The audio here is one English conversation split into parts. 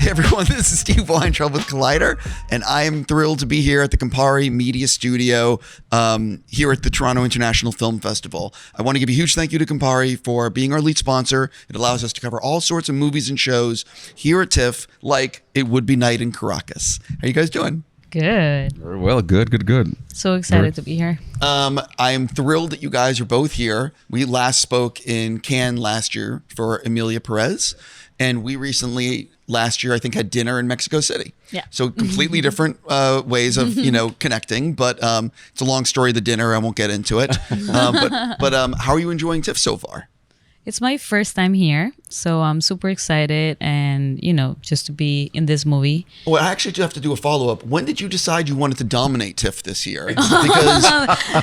Hey everyone, this is Steve Weintraub with Collider, and I am thrilled to be here at the Campari Media Studio here at the Toronto International Film Festival. I want to give a huge thank you to Campari for being our lead sponsor. It allows us to cover all sorts of movies and shows here at TIFF like it would be night in Caracas. How you guys doing? Good. Very well. Good. So excited to be here. I am thrilled that you guys are both here. We last spoke in Cannes last year for Emilia Perez, and we recently last year I think had dinner in Mexico City. Yeah. So completely different ways of connecting, but it's a long story. The dinner, I won't get into it. But how are you enjoying TIFF so far? It's my first time here, so I'm super excited and, just to be in this movie. Well, I actually do have to do a follow-up. When did you decide you wanted to dominate TIFF this year? Because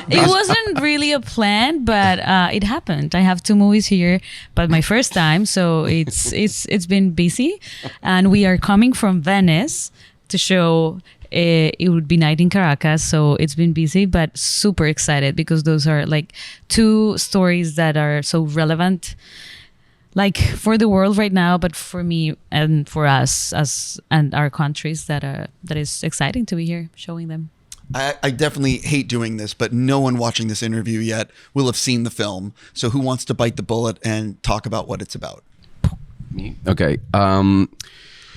it wasn't really a plan, but it happened. I have 2 movies here, but my first time, so it's been busy. And we are coming from Venice to show it would be night in Caracas, so it's been busy, but super excited because those are like 2 stories that are so relevant, like for the world right now, but for me and for us and our countries that is exciting to be here showing them. I definitely hate doing this, but no one watching this interview yet will have seen the film. So who wants to bite the bullet and talk about what it's about? Me? Okay.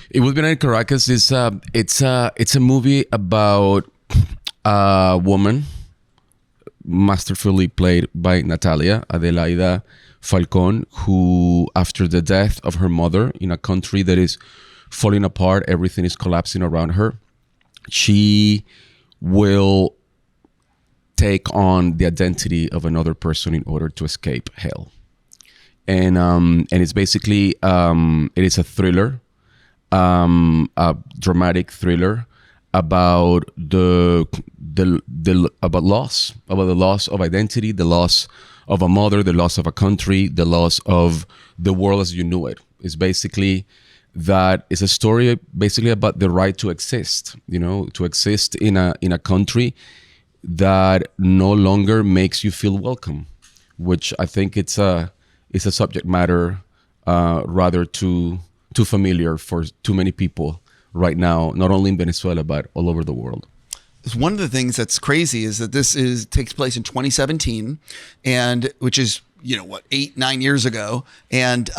It Would Be Night in Caracas is it's a movie about a woman, masterfully played by Natalia Adelaida Falcón, who, after the death of her mother in a country that is falling apart, everything is collapsing around her, she will take on the identity of another person in order to escape hell. And it's basically it is a thriller. A dramatic thriller about about the loss of identity, the loss of a mother, the loss of a country, the loss of the world as you knew it. It's basically that it's a story basically about the right to exist, to exist in a country that no longer makes you feel welcome, which I think it's a subject matter rather too familiar for too many people right now, not only in Venezuela, but all over the world. One of the things that's crazy is that this takes place in 2017, and which is 8-9 years ago, and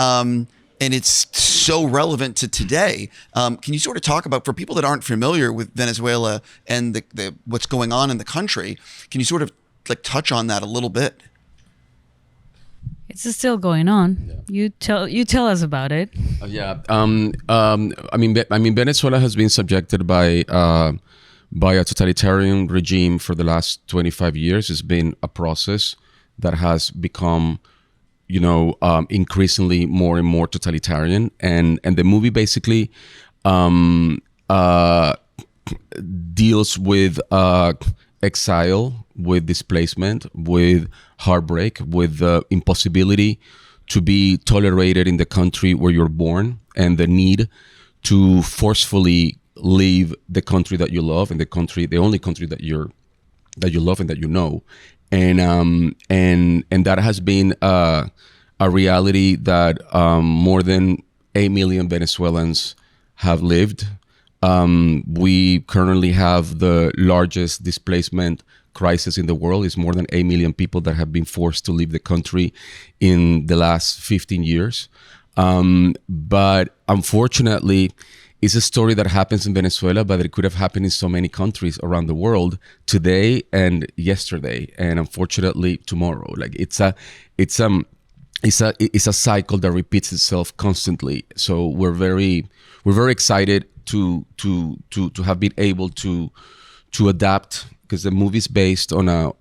it's so relevant to today. Can you sort of talk about, for people that aren't familiar with Venezuela and the what's going on in the country, can you sort of like touch on that a little bit? It's still going on. Yeah. You tell us about it. I mean, Venezuela has been subjected by a totalitarian regime for the last 25 years. It's been a process that has become, increasingly more and more totalitarian. And the movie basically deals with exile, with displacement, with heartbreak, with the impossibility to be tolerated in the country where you're born, and the need to forcefully leave the country that you love and the only country that you love and that you know, and that has been a reality that more than 8 million Venezuelans have lived. We currently have the largest displacement crisis in the world. It's more than 8 million people that have been forced to leave the country in the last 15 years. But unfortunately, it's a story that happens in Venezuela, but it could have happened in so many countries around the world today and yesterday, and unfortunately tomorrow. Like it's a cycle that repeats itself constantly. So we're very excited to have been able to adapt, because the movie is based on a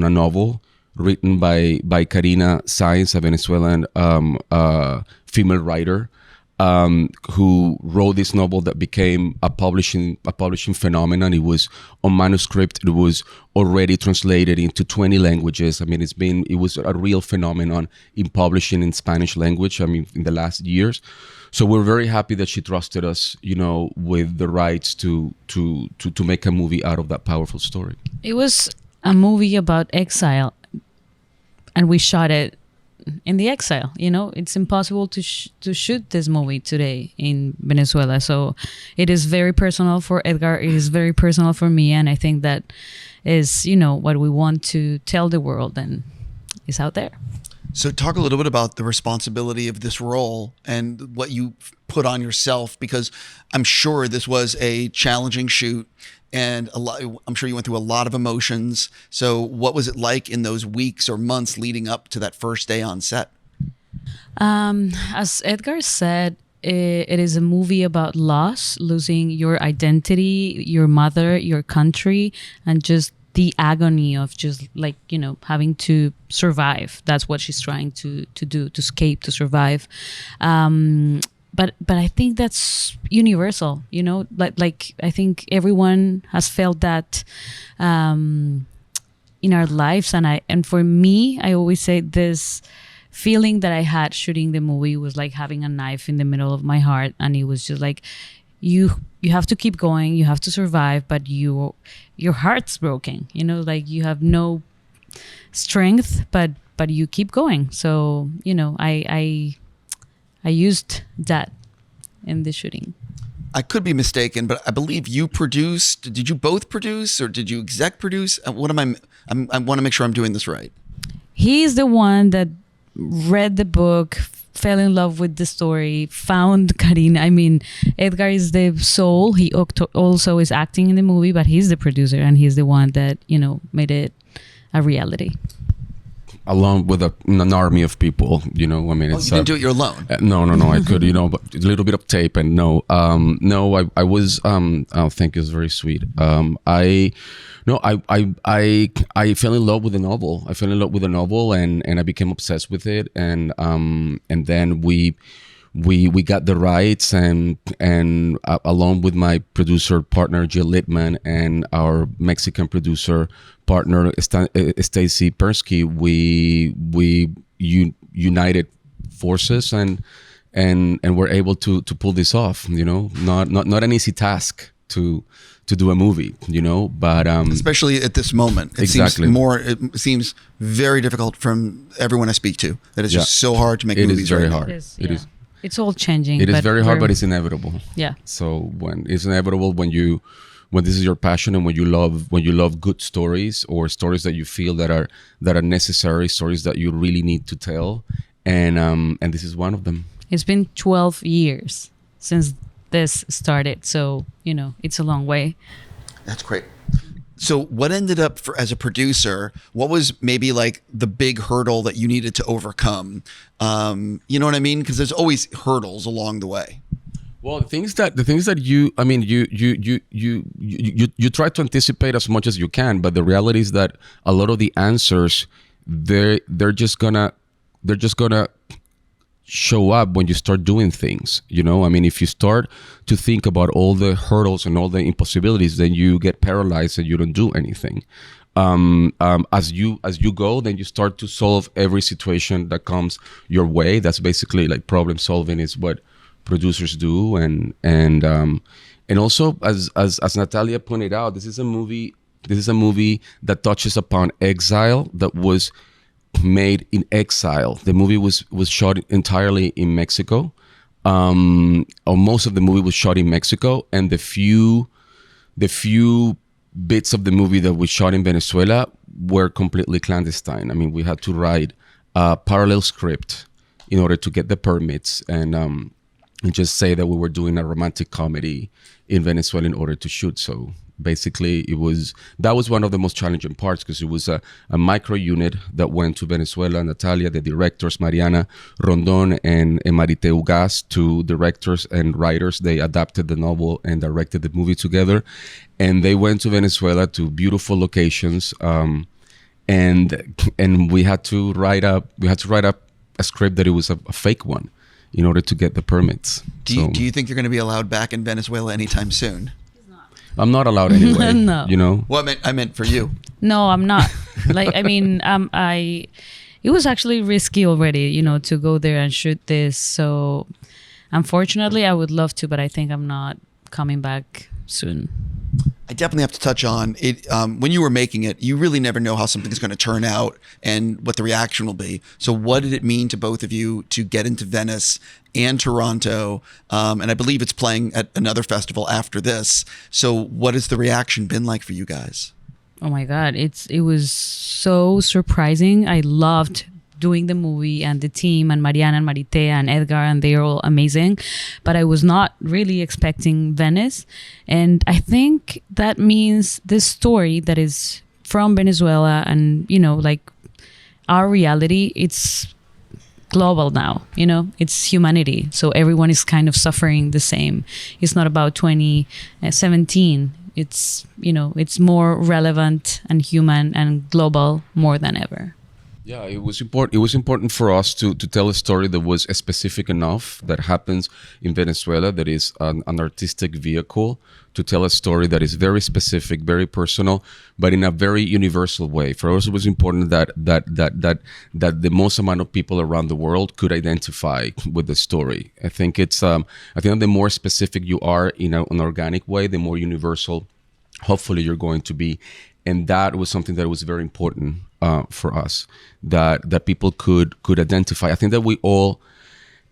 novel written by Karina Sainz, a Venezuelan female writer, who wrote this novel that became a publishing phenomenon. It was on manuscript. It was already translated into 20 languages. I mean, it was a real phenomenon in publishing in Spanish language, in the last years. So we're very happy that she trusted us, with the rights to make a movie out of that powerful story. It was a movie about exile, and we shot it prison in the exile. It's impossible to shoot this movie today in Venezuela. So it is very personal for Edgar. It is very personal for me, and I think that is what we want to tell the world, and is out there. So talk a little bit about the responsibility of this role and what you put on yourself, because I'm sure this was a challenging shoot, and I'm sure you went through a lot of emotions. So what was it like in those weeks or months leading up to that first day on set? As Edgar said, it is a movie about loss, losing your identity, your mother, your country, and just the agony of just having to survive. That's what she's trying to do, to escape, to survive. But I think that's universal, like I think everyone has felt that in our lives. And for me, I always say this feeling that I had shooting the movie was like having a knife in the middle of my heart. And it was just like, you have to keep going, you have to survive, but your heart's broken, like you have no strength, but you keep going. So, I used that in the shooting. I could be mistaken, but I believe you produced. Did you both produce, or did you exec produce? I want to make sure I'm doing this right. He's the one that read the book, fell in love with the story, found Karina. I mean, Edgar is the soul. He also is acting in the movie, but he's the producer, and he's the one that, made it a reality. Along with an army of people, I mean, you didn't do it, you're alone. No, I could, but a little bit of tape, and I was. Thank you, it's very sweet. I fell in love with the novel. I fell in love with the novel, and I became obsessed with it, and then we got the rights, and along with my producer partner Jill Littman and our Mexican producer partner Stacy Persky, we united forces and were able to pull this off. Not an easy task to do a movie, but especially at this moment, it seems very difficult from everyone I speak to, that it's just so hard to make movies. It is very right hard. Now. It's all changing. It is very hard, but it's inevitable. Yeah. So when it's inevitable, when this is your passion, and when you love good stories, or stories that you feel that are necessary, stories that you really need to tell, and this is one of them. It's been 12 years since this started, so it's a long way. That's great. So what ended up as a producer, what was maybe like the big hurdle that you needed to overcome? You know what I mean? Because there's always hurdles along the way. Well, the things that you try to anticipate as much as you can, but the reality is that a lot of the answers, they're just gonna show up when you start doing things. I mean, if you start to think about all the hurdles and all the impossibilities, then you get paralyzed and you don't do anything. As you go, then you start to solve every situation that comes your way. That's basically like problem solving is what producers do, and also as Natalia pointed out, this is a movie that touches upon exile, that was made in exile. The movie was shot entirely in Mexico, or most of the movie was shot in Mexico, and the few bits of the movie that was shot in Venezuela were completely clandestine. I mean, we had to write a parallel script in order to get the permits, and just say that we were doing a romantic comedy in Venezuela in order to shoot. So basically, that was one of the most challenging parts, because it was a micro unit that went to Venezuela. Natalia, the directors, Mariana, Rondón, and Marité, Ugás, two directors and writers, they adapted the novel and directed the movie together. And they went to Venezuela, to beautiful locations, and we had to write up a script that it was a fake one, in order to get the permits. Do you think you're going to be allowed back in Venezuela anytime soon? I'm not allowed anyway. No. Well, I meant for you. No, I'm not. It was actually risky already, to go there and shoot this. So unfortunately, I would love to, but I think I'm not coming back soon. I definitely have to touch on it. When you were making it, you really never know how something's going to turn out and what the reaction will be. So what did it mean to both of you to get into Venice and Toronto? And I believe it's playing at another festival after this. So what has the reaction been like for you guys? Oh my God, it was so surprising. I loved doing the movie, and the team, and Mariana and Marité and Edgar, and they're all amazing. But I was not really expecting Venice. And I think that means this story that is from Venezuela and, like our reality, it's global now, it's humanity. So everyone is kind of suffering the same. It's not about 2017. It's, it's more relevant and human and global more than ever. Yeah, it was important. It was important for us to tell a story that was specific enough, that happens in Venezuela, that is an artistic vehicle to tell a story that is very specific, very personal, but in a very universal way. For us, it was important that the most amount of people around the world could identify with the story. I think the more specific you are in an organic way, the more universal, hopefully, you're going to be. And that was something that was very important for us, that people could identify. I think that we all,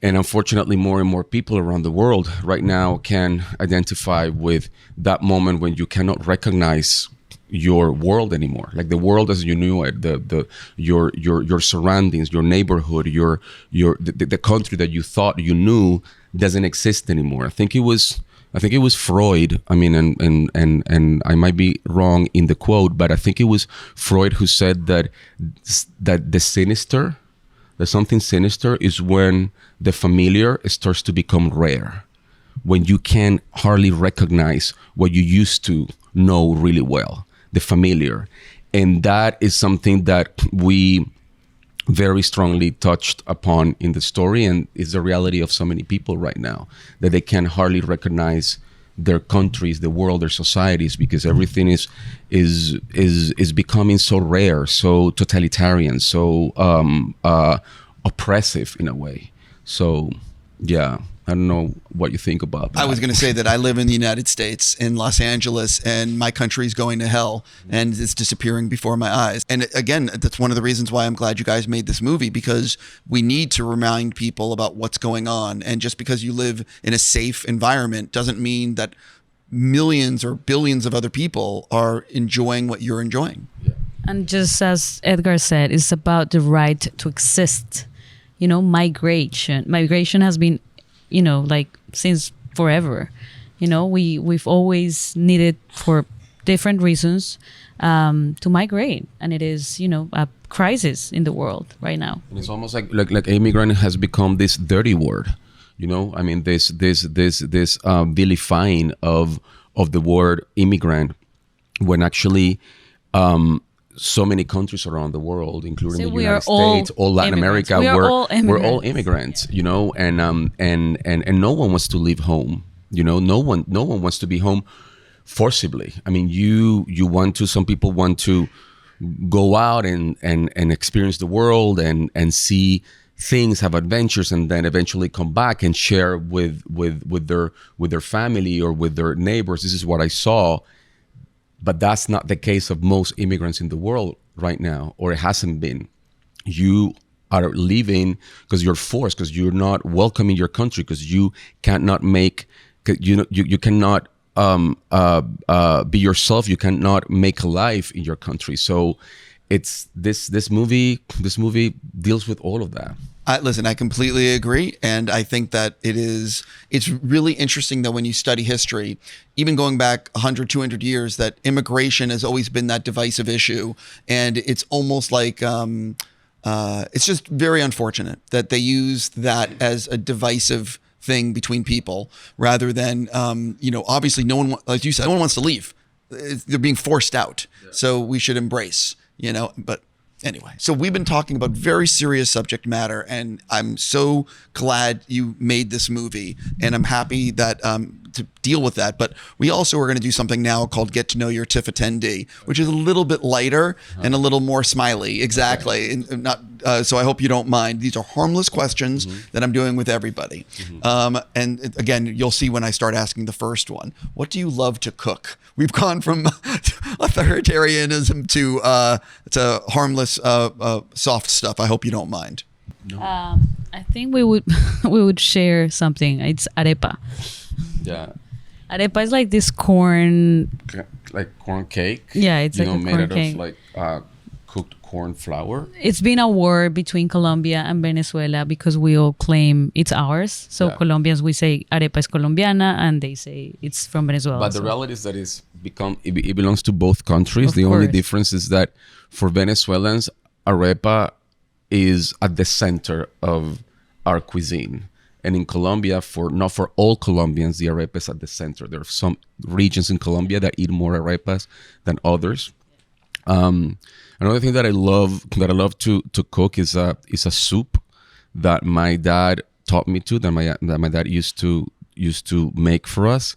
and unfortunately more and more people around the world right now, can identify with that moment when you cannot recognize your world anymore, like the world as you knew it, your surroundings, your neighborhood, the country that you thought you knew doesn't exist anymore. I think it was Freud. I mean, and I might be wrong in the quote, but I think it was Freud who said that something sinister is when the familiar starts to become rare, when you can hardly recognize what you used to know really well, the familiar. And that is something that we very strongly touched upon in the story, and is the reality of so many people right now, that they can hardly recognize their countries, the world, their societies, because everything is becoming so rare, so totalitarian, so oppressive in a way. So yeah, I don't know what you think about that. I was going to say that I live in the United States, in Los Angeles, and my country's going to hell, and it's disappearing before my eyes. And again, that's one of the reasons why I'm glad you guys made this movie, because we need to remind people about what's going on. And just because you live in a safe environment doesn't mean that millions or billions of other people are enjoying what you're enjoying. Yeah. And just as Edgar said, it's about the right to exist. Migration has been, like since forever. We've always needed, for different reasons, to migrate, and it is a crisis in the world right now. And it's almost like immigrant has become this dirty word. I mean, this vilifying of the word immigrant, when actually so many countries around the world, including the United States, all Latin America, we're all immigrants, and no one wants to leave home. No one wants to be home forcibly. I mean, some people want to go out and experience the world and see things, have adventures, and then eventually come back and share with their family or with their neighbors. This is what I saw. But that's not the case of most immigrants in the world right now, or it hasn't been. You are leaving because you're forced, because you're not welcome in your country, because you cannot you cannot be yourself. You cannot make a life in your country. So it's this movie deals with all of that. Listen, I completely agree. And I think that it's really interesting that when you study history, even going back 100, 200 years, that immigration has always been that divisive issue. And it's almost like, it's just very unfortunate that they used that as a divisive thing between people, rather than, obviously no one, like you said, no one wants to leave. They're being forced out. Yeah. So we should embrace, but anyway, so we've been talking about very serious subject matter, and I'm so glad you made this movie, and I'm happy that to deal with that. But we also are going to do something now called Get to Know Your TIFF attendee, which is a little bit lighter and a little more smiley. Exactly. Okay. And not so I hope you don't mind. These are harmless questions that I'm doing with everybody. And again, you'll see when I start asking the first one. What do you love to cook? We've gone from authoritarianism to harmless, soft stuff. I hope you don't mind. No. I think we would share something. It's arepa. Yeah. Arepa is like this corn. Like corn cake. Yeah, it's like a made corn out cake. of like cooked corn flour. It's been a war between Colombia and Venezuela because we all claim it's ours. So Colombians, we say arepa is colombiana, and they say it's from Venezuela. But the reality is that it belongs to both countries. The only difference is that for Venezuelans, arepa is at the center of our cuisine. And in Colombia, not for all Colombians, the arepa is at the center. There are some regions in Colombia that eat more arepas than others. Another thing that I love to cook is a soup that my dad taught me to, that my dad used to make for us.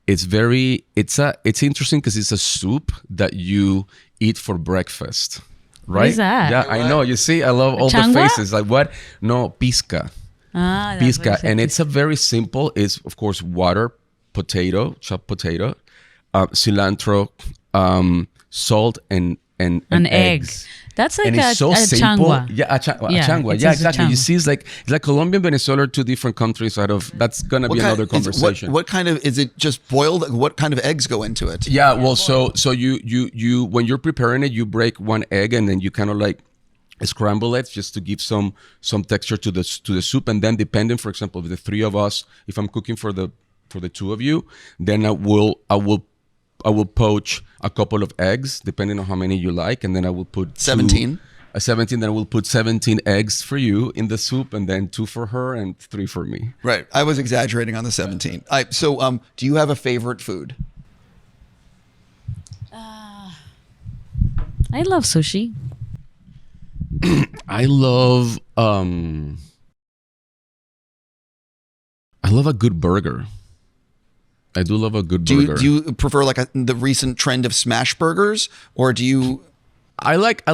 It's interesting because it's a soup that you eat for breakfast. Right? What is that? Yeah, I know. You see, I love all the faces. Like what? No, pisca. Pisca. And it's a very simple. It's of course water, chopped potato, cilantro, salt, and eggs. That's like a changua. Yeah, a changua. Yeah, exactly. You see, it's like Colombia and Venezuela are two different countries. That's gonna be another conversation. What kind of is it? Just boiled? What kind of eggs go into it? Yeah, well, so you when you're preparing it, you break one egg and then you kind of like scramble it just to give some texture to the soup, and then depending, for example, if the three of us, if I'm cooking for the two of you, then I will poach a couple of eggs, depending on how many you like, and then I will put 17. 17, then I will put 17 eggs for you in the soup, and then 2 for her and 3 for me. Right. I was exaggerating on the 17. So, do you have a favorite food? I love sushi. I love a good burger. I do love a good burger. Do you prefer like the recent trend of smash burgers, or do you? I like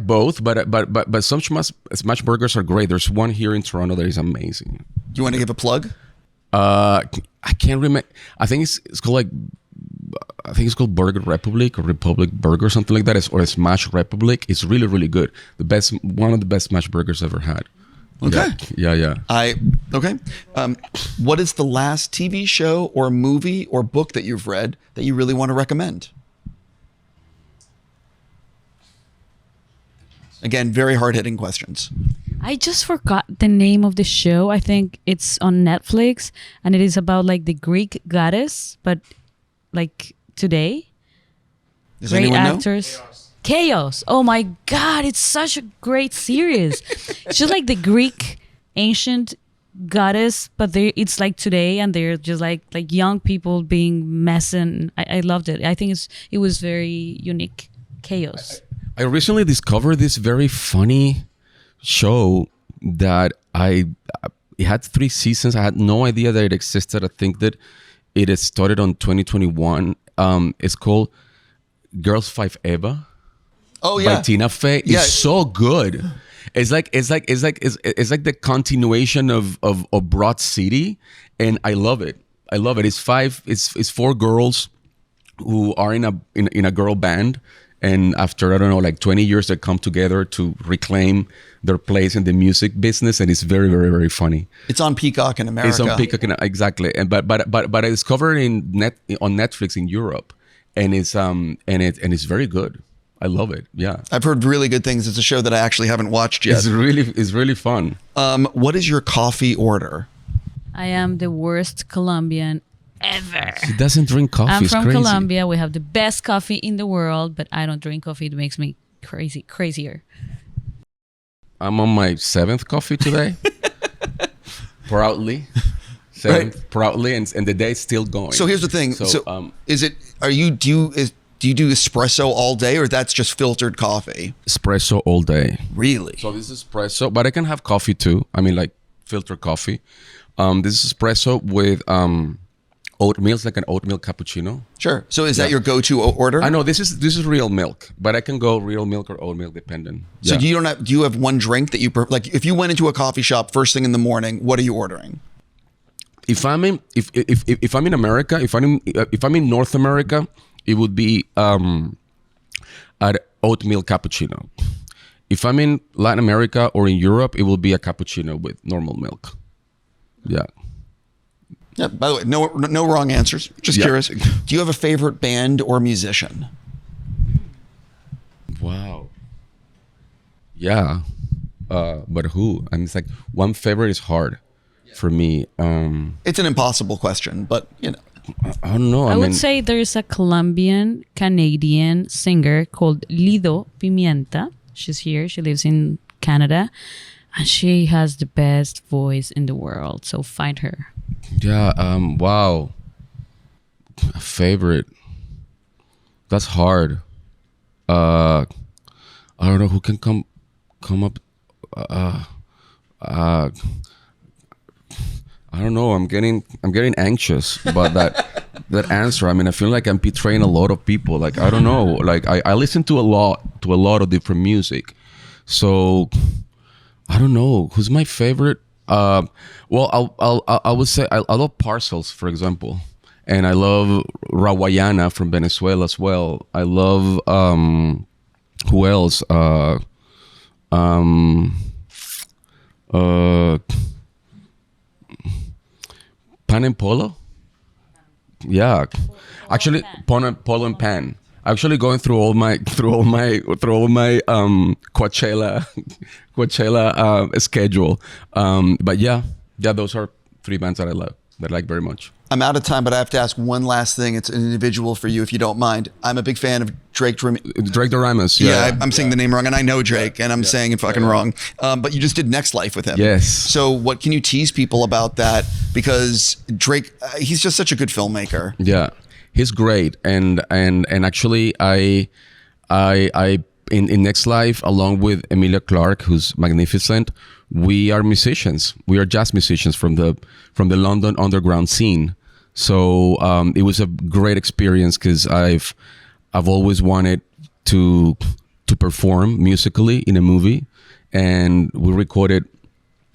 both, but some smash burgers are great. There's one here in Toronto that is amazing. Do you want to give a plug? I can't remember. I think it's called Burger Republic or Republic Burger or something like that, or Smash Republic. It's really, really good. One of the best smash burgers I've ever had. Okay. Yeah. Okay. What is the last TV show or movie or book that you've read that you really want to recommend? Again, very hard-hitting questions. I just forgot the name of the show. I think it's on Netflix, and it is about like the Greek goddess, but like today. Does Great anyone actors. Chaos. Oh my God, it's such a great series. It's just like the Greek ancient goddess, but it's like today, and they're just like young people being messing. I loved it. I think it was very unique. Chaos. I recently discovered this very funny show that it had 3 seasons. I had no idea that it existed. I think that it has started on 2021. It's called Girls 5 Eva. Oh yeah, by Tina Fey. Yeah. It's so good. It's like the continuation of Broad City, and I love it. It's 4 girls who are in a girl band, and after I don't know like 20 years they come together to reclaim their place in the music business, and it's very, very, very funny. It's on Peacock in America. It's on Peacock exactly, and but I discovered it on Netflix in Europe, and it's very good. I love it. Yeah, I've heard really good things. It's a show that I actually haven't watched yet. It's really fun. What is your coffee order? I am the worst Colombian ever. She doesn't drink coffee. I'm it's from crazy. Colombia. We have the best coffee in the world, but I don't drink coffee. It makes me crazier. I'm on my 7th coffee today. Proudly. 7th, proudly, and the day's still going. So here's the thing. Do you do espresso all day, or that's just filtered coffee? Espresso all day. Really? So this is espresso, but I can have coffee too. I mean, like filter coffee. This is espresso with Oatmeal is like an oatmeal cappuccino. Sure. So is that your go-to order? I know this is real milk, but I can go real milk or oat milk dependent. So do you have one drink that you like? If you went into a coffee shop first thing in the morning, what are you ordering? If I'm in America, if I'm in North America, it would be an oatmeal cappuccino. If I'm in Latin America or in Europe, it will be a cappuccino with normal milk. Yeah. Yeah. By the way, no wrong answers. Just curious. Do you have a favorite band or musician? Wow. Yeah. But who? And it's like one favorite is hard for me. It's an impossible question, but you know. I don't know. I would say there's a Colombian Canadian singer called Lido Pimienta. She's here. She lives in Canada, and she has the best voice in the world. So find her. Yeah. Wow. A favorite. That's hard. I don't know who can come up. I don't know. I'm getting anxious about that answer. I mean, I feel like I'm betraying a lot of people. Like, I don't know. Like, I listen to a lot of different music. So I don't know who's my favorite. Well, I would say I love Parcels, for example, and I love Rawayana from Venezuela as well. I love who else? Pan and Polo? Yeah. Actually, Polo and Pan. Actually going through all my Coachella schedule. But yeah, those are three bands that I love, that I like very much. I'm out of time, but I have to ask one last thing. It's an individual for you, if you don't mind. I'm a big fan of Drake Ramírez. Yeah, I'm saying the name wrong, and I know Drake, and I'm saying it fucking wrong. But you just did Next Life with him. Yes. So what can you tease people about that? Because Drake, he's just such a good filmmaker. Yeah, he's great, and actually, I in Next Life, along with Emilia Clarke, who's magnificent, we are musicians. We are jazz musicians from the London underground scene. So it was a great experience because I've always wanted to perform musically in a movie, and we recorded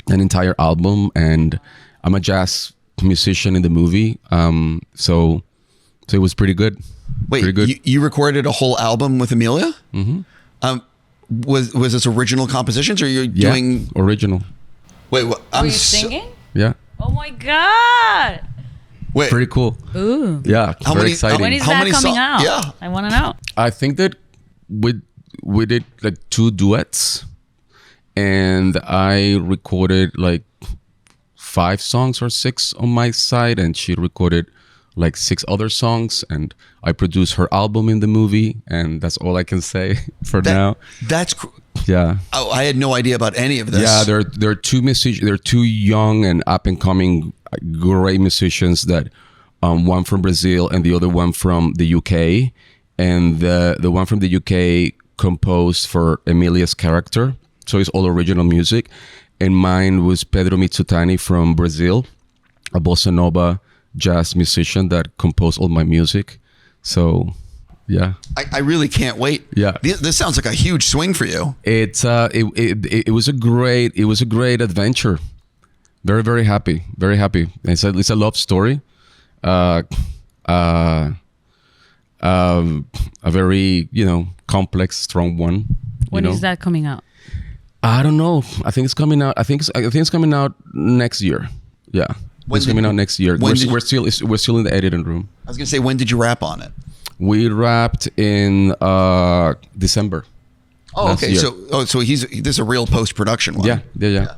an entire album. And I'm a jazz musician in the movie, so it was pretty good. Wait, pretty good. You recorded a whole album with Emilia? Mm-hmm. Was this original compositions, or you're doing original? Wait, what? Were you singing? Yeah. Oh my God! Wait, pretty cool. Ooh. Yeah, very exciting. When is How that many coming out? Yeah. I want to know. I think that we did like 2 duets, and I recorded like 5 songs or 6 on my side, and she recorded like 6 other songs, and I produced her album in the movie, and that's all I can say for now. That's yeah. Oh, I had no idea about any of this. Yeah, they're 2 musicians. They're 2 young and up and coming great musicians. That one from Brazil and the other one from the UK, and the one from the UK composed for Emilia's character, so it's all original music, and mine was Pedro Mitsutani from Brazil, a bossa nova jazz musician that composed all my music. So yeah, I really can't wait. Yeah, this sounds like a huge swing for you. It was a great adventure. Very, very happy. Very happy. It's a love story. A very complex, strong one. When is that coming out? I don't know. I think it's coming out. I think it's coming out next year. Yeah, it's coming out next year. We're still in the editing room. I was gonna say, when did you wrap on it? We wrapped in December. Oh, okay. So this is a real post production one. Yeah.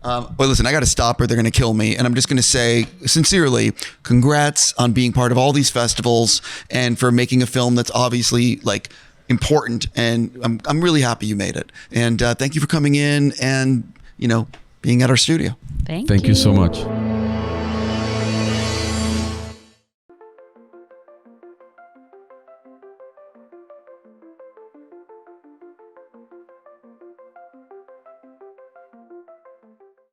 Well, listen, I got to stop or they're going to kill me. And I'm just going to say sincerely, congrats on being part of all these festivals and for making a film that's obviously like important. And I'm really happy you made it. And thank you for coming in and, being at our studio. Thank you so much.